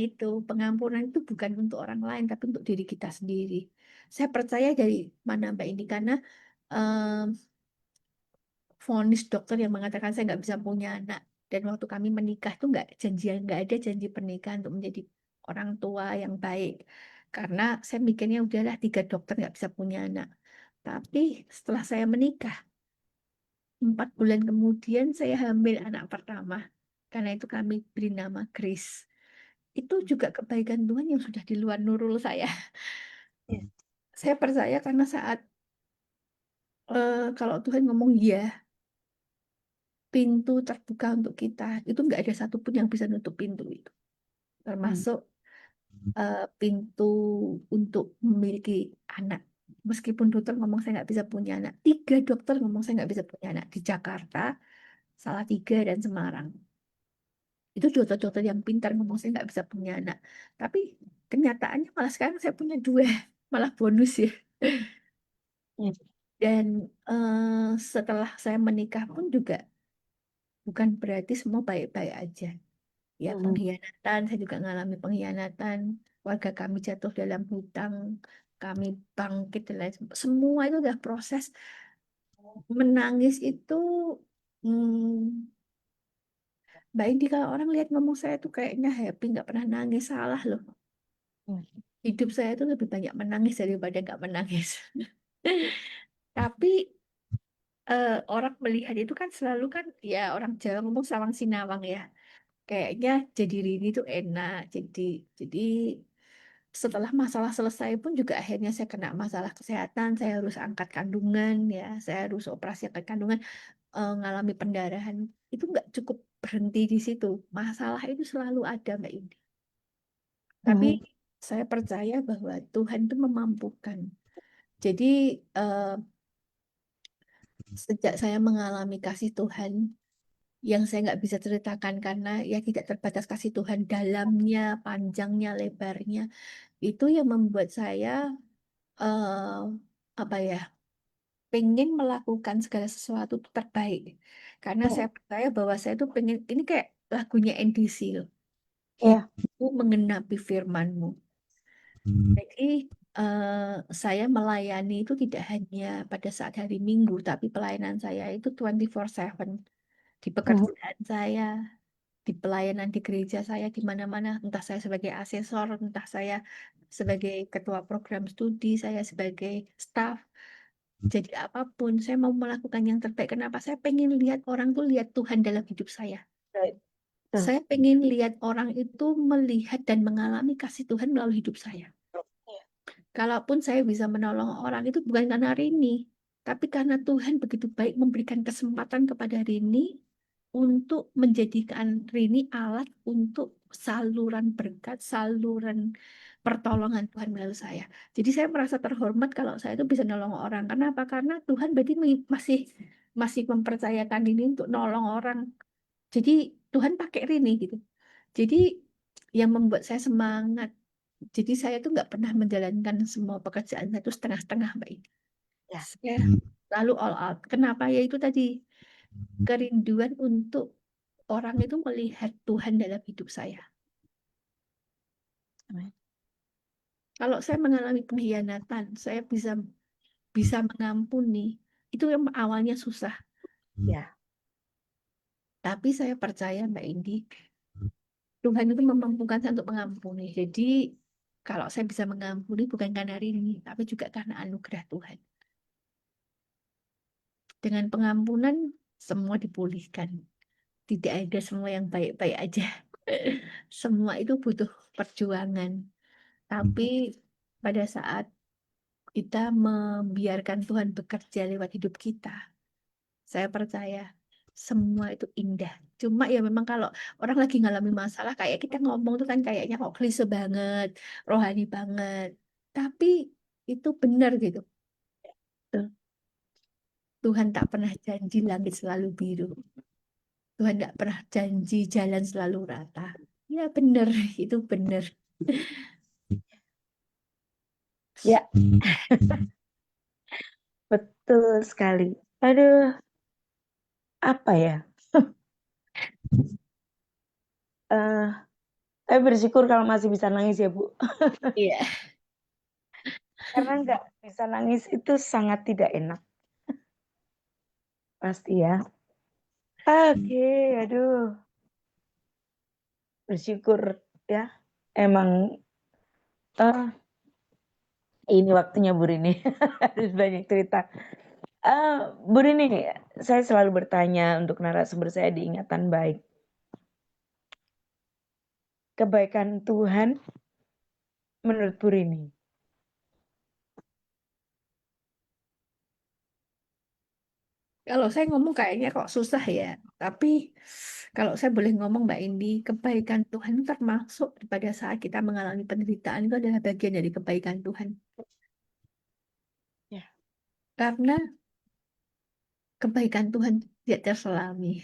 itu bukan untuk orang lain, tapi untuk diri kita sendiri. Saya percaya dari mana Mbak ini karena vonis dokter yang mengatakan saya nggak bisa punya anak dan waktu kami menikah tuh nggak ada janji pernikahan untuk menjadi orang tua yang baik karena saya mikirnya udahlah 3 dokter nggak bisa punya anak tapi setelah saya menikah 4 bulan kemudian saya hamil anak pertama karena itu kami beri nama Grace itu juga kebaikan Tuhan yang sudah di luar nurul saya. Saya percaya karena saat kalau Tuhan ngomong ya pintu terbuka untuk kita itu nggak ada satupun yang bisa nutup pintu itu Hmm. termasuk pintu untuk memiliki anak meskipun dokter ngomong saya nggak bisa punya anak 3 dokter ngomong saya nggak bisa punya anak di Jakarta Salatiga dan Semarang itu dokter-dokter yang pintar ngomong saya nggak bisa punya anak tapi kenyataannya malah sekarang saya punya 2 malah bonus ya Hmm. dan setelah saya menikah pun juga bukan berarti semua baik-baik aja. Ya, Hmm. pengkhianatan, saya juga mengalami pengkhianatan. Warga kami jatuh dalam hutang, kami bangkit dan lain sebagainya. Semua itu udah proses. Menangis itu, hmm, Mbak Indi kalau orang lihat ngomong saya tuh kayaknya happy, nggak pernah nangis. Salah loh. Hmm. Hidup saya tuh lebih banyak menangis daripada nggak menangis. Tapi orang melihat itu kan selalu kan, ya orang Jawa ngomong sawang sinawang ya. Kayaknya jadi Rini tuh enak. Jadi setelah masalah selesai pun juga akhirnya saya kena masalah kesehatan, saya harus angkat kandungan ya, saya harus operasi angkat kandungan, ngalami pendarahan. Itu nggak cukup berhenti di situ. Masalah itu selalu ada, Mbak Indi. Tapi Hmm. saya percaya bahwa Tuhan itu memampukan. Jadi eh, sejak saya mengalami kasih Tuhan yang saya nggak bisa ceritakan karena ya tidak terbatas kasih Tuhan dalamnya, panjangnya, lebarnya, itu yang membuat saya eh apa ya pengen melakukan segala sesuatu itu terbaik karena Hmm. saya percaya bahwa saya tuh pengen ini kayak lagunya NDC loh Ya. hidupku mengenapi firmanmu jadi saya melayani itu tidak hanya pada saat hari Minggu tapi pelayanan saya itu 24/7 di Hmm. pekerjaan saya di pelayanan di gereja saya di mana-mana entah saya sebagai asesor entah saya sebagai ketua program studi saya sebagai staf. Jadi apapun, saya mau melakukan yang terbaik. Kenapa? Saya pengen lihat orang tuh lihat Tuhan dalam hidup saya. Right. Betul. Saya pengen lihat orang itu melihat dan mengalami kasih Tuhan melalui hidup saya. Ya. Kalaupun saya bisa menolong orang itu bukan karena Rini, tapi karena Tuhan begitu baik memberikan kesempatan kepada Rini untuk menjadikan Rini alat untuk saluran berkat, saluran pertolongan Tuhan melalui saya. Jadi saya merasa terhormat kalau saya itu bisa nolong orang. Kenapa? Karena Tuhan berarti masih masih mempercayakan ini untuk nolong orang. Jadi Tuhan pakai Rini gitu. Jadi yang membuat saya semangat. Jadi saya tuh nggak pernah menjalankan semua pekerjaan saya itu setengah-setengah, Mbak Ida. Ya. Saya lalu all out. Kenapa? Ya itu tadi kerinduan untuk orang itu melihat Tuhan dalam hidup saya. Amin. Kalau saya mengalami pengkhianatan, saya bisa bisa mengampuni. Itu yang awalnya susah, Ya, tapi saya percaya Mbak Indi, Tuhan itu memampukan saya untuk mengampuni. Jadi kalau saya bisa mengampuni bukan karena rini, tapi juga karena anugerah Tuhan. Dengan pengampunan semua dipulihkan. Tidak ada semua yang baik-baik aja. Semua itu butuh perjuangan. Tapi pada saat kita membiarkan Tuhan bekerja lewat hidup kita, saya percaya semua itu indah. Cuma ya memang kalau orang lagi ngalami masalah kayak kita ngomong tuh kan kayaknya kok klise banget, rohani banget. Tapi itu benar gitu. betul. Tuhan tak pernah janji langit selalu biru. Tuhan tak pernah janji jalan selalu rata. Ya benar, itu benar. Ya, betul sekali. Aduh, apa ya? Eh, saya bersyukur kalau masih bisa nangis ya, Bu. Iya. Karena nggak bisa nangis itu sangat tidak enak, pasti ya. Oke, aduh, bersyukur ya. Emang eh ini waktunya Bu Rini harus banyak cerita. Bu Rini, saya selalu bertanya untuk narasumber saya di Ingatan Baik. Kebaikan Tuhan menurut Bu Rini. Kalau saya ngomong kayaknya kok susah ya. Tapi kalau saya boleh ngomong Mbak Indi, kebaikan Tuhan itu termasuk pada saat kita mengalami penderitaan itu adalah bagian dari kebaikan Tuhan. Ya. Karena kebaikan Tuhan tidak terselami.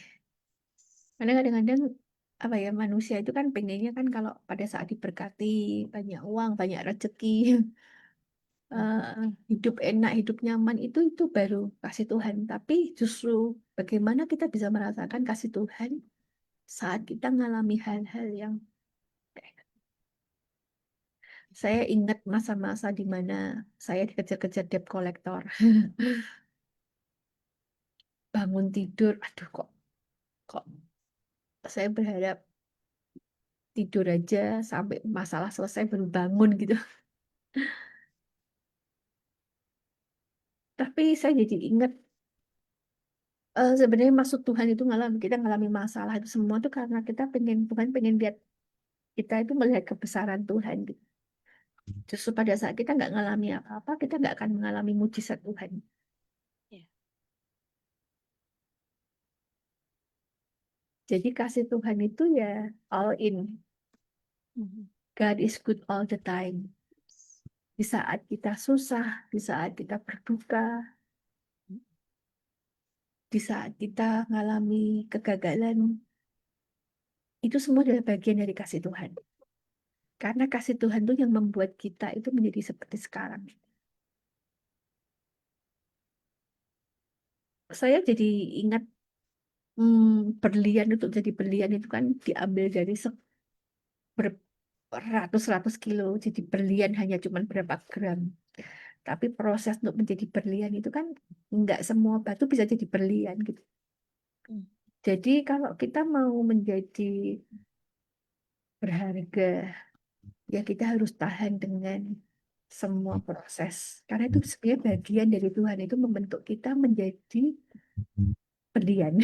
Karena kadang-kadang apa ya manusia itu kan pengennya kan kalau pada saat diberkati banyak uang, banyak rezeki, eh, hidup enak, hidup nyaman itu baru kasih Tuhan. Tapi justru bagaimana kita bisa merasakan kasih Tuhan saat kita mengalami hal-hal yang saya ingat masa-masa di mana saya dikejar-kejar debt collector. Bangun tidur, aduh kok saya berharap tidur aja sampai masalah selesai baru bangun gitu. Tapi saya jadi ingat sebenarnya maksud Tuhan itu kita ngalami masalah itu semua tuh karena kita pengen Tuhan pengen lihat kita itu melihat kebesaran Tuhan gitu. Justru pada saat kita nggak ngalami apa-apa, kita nggak akan mengalami mujizat Tuhan. Ya. Jadi kasih Tuhan itu ya all in. Mhm. God is good all the time. Di saat kita susah, di saat kita berduka, di saat kita mengalami kegagalan, itu semua adalah bagian dari kasih Tuhan. Karena kasih Tuhan itu yang membuat kita itu menjadi seperti sekarang. Saya jadi ingat berlian untuk jadi berlian itu kan diambil dari beratus-ratus kilo. Jadi berlian hanya cuma berapa gram. Tapi proses untuk menjadi berlian itu kan nggak semua batu bisa jadi berlian gitu. Hmm. Jadi kalau kita mau menjadi berharga, ya kita harus tahan dengan semua proses. Karena itu sebenarnya bagian dari Tuhan itu membentuk kita menjadi berlian.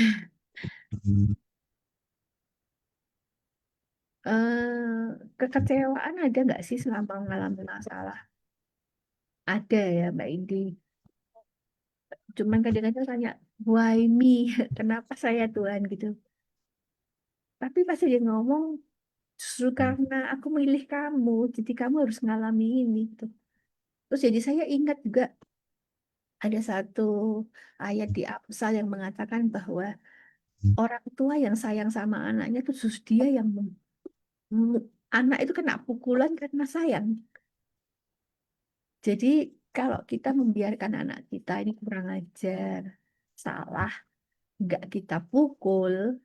Kekecewaan ada nggak sih selama mengalami masalah? Ada ya Mbak Indi. Cuman kadang-kadang tanya, why me? Kenapa saya Tuhan gitu? Tapi pas dia ngomong, justru karena aku milih kamu, jadi kamu harus ngalami ini gitu. Terus jadi saya ingat juga ada satu ayat di Amsal yang mengatakan bahwa orang tua yang sayang sama anaknya itu justru dia yang anak itu kena pukulan karena sayang. Jadi kalau kita membiarkan anak kita ini kurang ajar, salah, nggak kita pukul,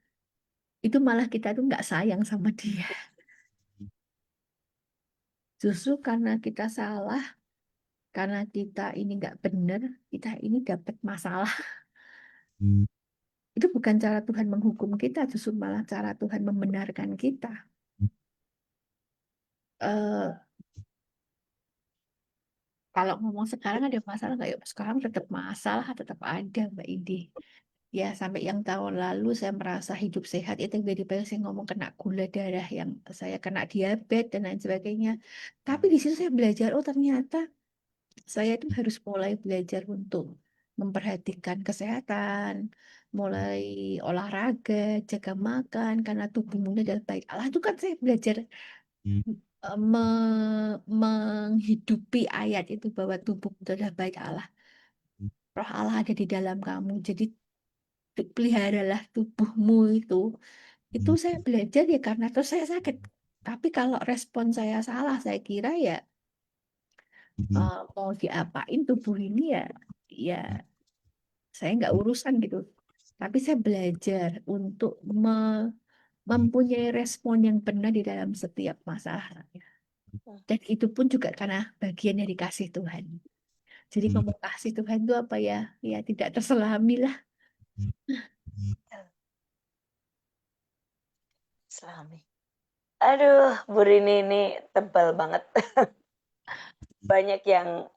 itu malah kita tuh nggak sayang sama dia. Justru karena kita salah, karena kita ini nggak benar, kita ini dapat masalah. Itu bukan cara Tuhan menghukum kita, justru malah cara Tuhan membenarkan kita. Eh, Kalau ngomong sekarang ada masalah nggak? Ya, sekarang tetap masalah, tetap ada, Mbak Indi. Ya, sampai yang tahun lalu saya merasa hidup sehat, itu tiba-tiba saya ngomong kena gula darah, yang saya kena diabetes dan lain sebagainya. Tapi di situ saya belajar, oh ternyata saya itu harus mulai belajar untuk memperhatikan kesehatan, mulai olahraga, jaga makan, karena tubuhmu adalah baik Allah. Itu kan saya belajar menghidupi ayat itu bahwa tubuh itu adalah baik Allah. Roh Allah ada di dalam kamu. Jadi peliharalah tubuhmu itu. Itu saya belajar ya karena terus saya sakit. Tapi kalau respon saya salah, saya kira ya mau diapain tubuh ini ya, ya saya nggak urusan gitu. Tapi saya belajar untuk mempunyai respon yang benar di dalam setiap masalah. Dan itu pun juga karena bagian dari kasih Tuhan. Jadi ngomong kasih Tuhan itu apa ya? Ya tidak terselami lah. Islami. Aduh, Bu Rini ini tebal banget. Banyak yang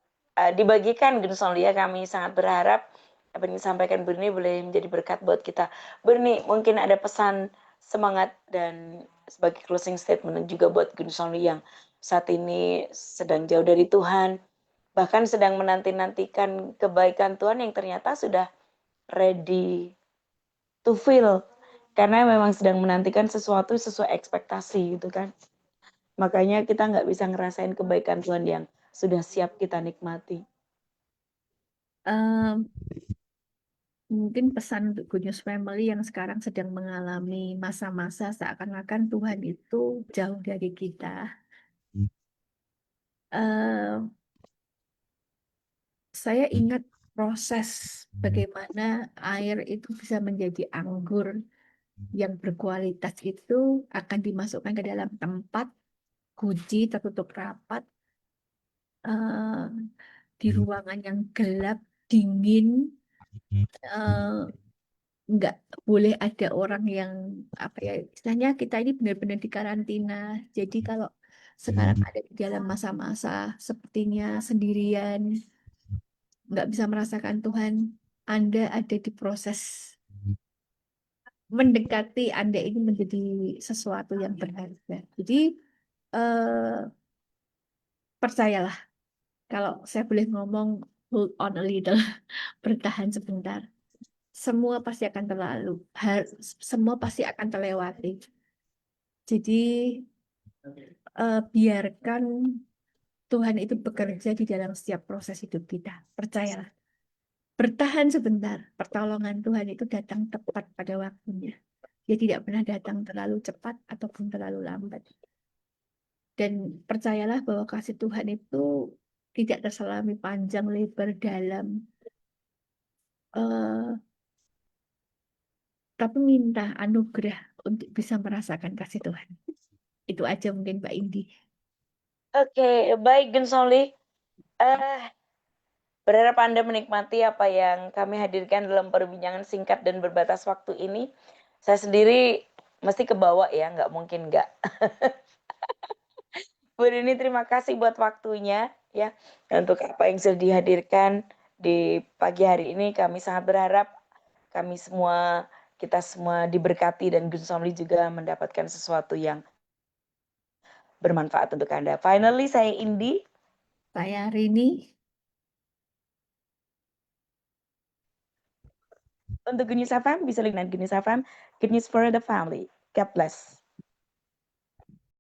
dibagikan Gun Solia. Kami sangat berharap apa yang disampaikan Bu Rini boleh menjadi berkat buat kita. Bu Rini, mungkin ada pesan semangat dan sebagai closing statement juga buat Gun Solia yang saat ini sedang jauh dari Tuhan, bahkan sedang menanti-nantikan kebaikan Tuhan yang ternyata sudah ready to feel, karena memang sedang menantikan sesuatu sesuai ekspektasi gitu kan. Makanya kita nggak bisa ngerasain kebaikan Tuhan yang sudah siap kita nikmati. Em, Mungkin pesan untuk Good News Family yang sekarang sedang mengalami masa-masa seakan-akan Tuhan itu jauh dari kita. Em, saya ingat proses bagaimana air itu bisa menjadi anggur yang berkualitas itu akan dimasukkan ke dalam tempat kunci tertutup rapat, eh, di ruangan yang gelap, dingin, eh, nggak boleh ada orang yang apa ya istilahnya kita ini benar-benar di karantina. Jadi kalau sekarang ada di dalam masa-masa sepertinya sendirian, nggak bisa merasakan Tuhan, Anda ada di proses mendekati Anda ini menjadi sesuatu yang berharga. Jadi eh, percayalah kalau saya boleh ngomong hold on a little, bertahan sebentar. Semua pasti akan terlalu, semua pasti akan terlewati. Jadi biarkan Tuhan itu bekerja di dalam setiap proses hidup kita. Percayalah. Bertahan sebentar. Pertolongan Tuhan itu datang tepat pada waktunya. Dia tidak pernah datang terlalu cepat ataupun terlalu lambat. Dan percayalah bahwa kasih Tuhan itu tidak terselami panjang, lebar, dalam. eh tapi minta anugerah untuk bisa merasakan kasih Tuhan. Itu aja mungkin Mbak Indi. Oke, baik Gun Soli. Eh, Berharap Anda menikmati apa yang kami hadirkan dalam perbincangan singkat dan berbatas waktu ini. Saya sendiri mesti kebawa ya, nggak mungkin nggak. Bu Rini, terima kasih buat waktunya ya, untuk apa yang sudah dihadirkan di pagi hari ini. Kami sangat berharap kami semua, kita semua diberkati dan Gun Somli juga mendapatkan sesuatu yang bermanfaat untuk Anda. Finally, saya Indi. Saya Rini. Untuk Good News FM, bisa dengan Good News FM, Good News for the Family. God bless.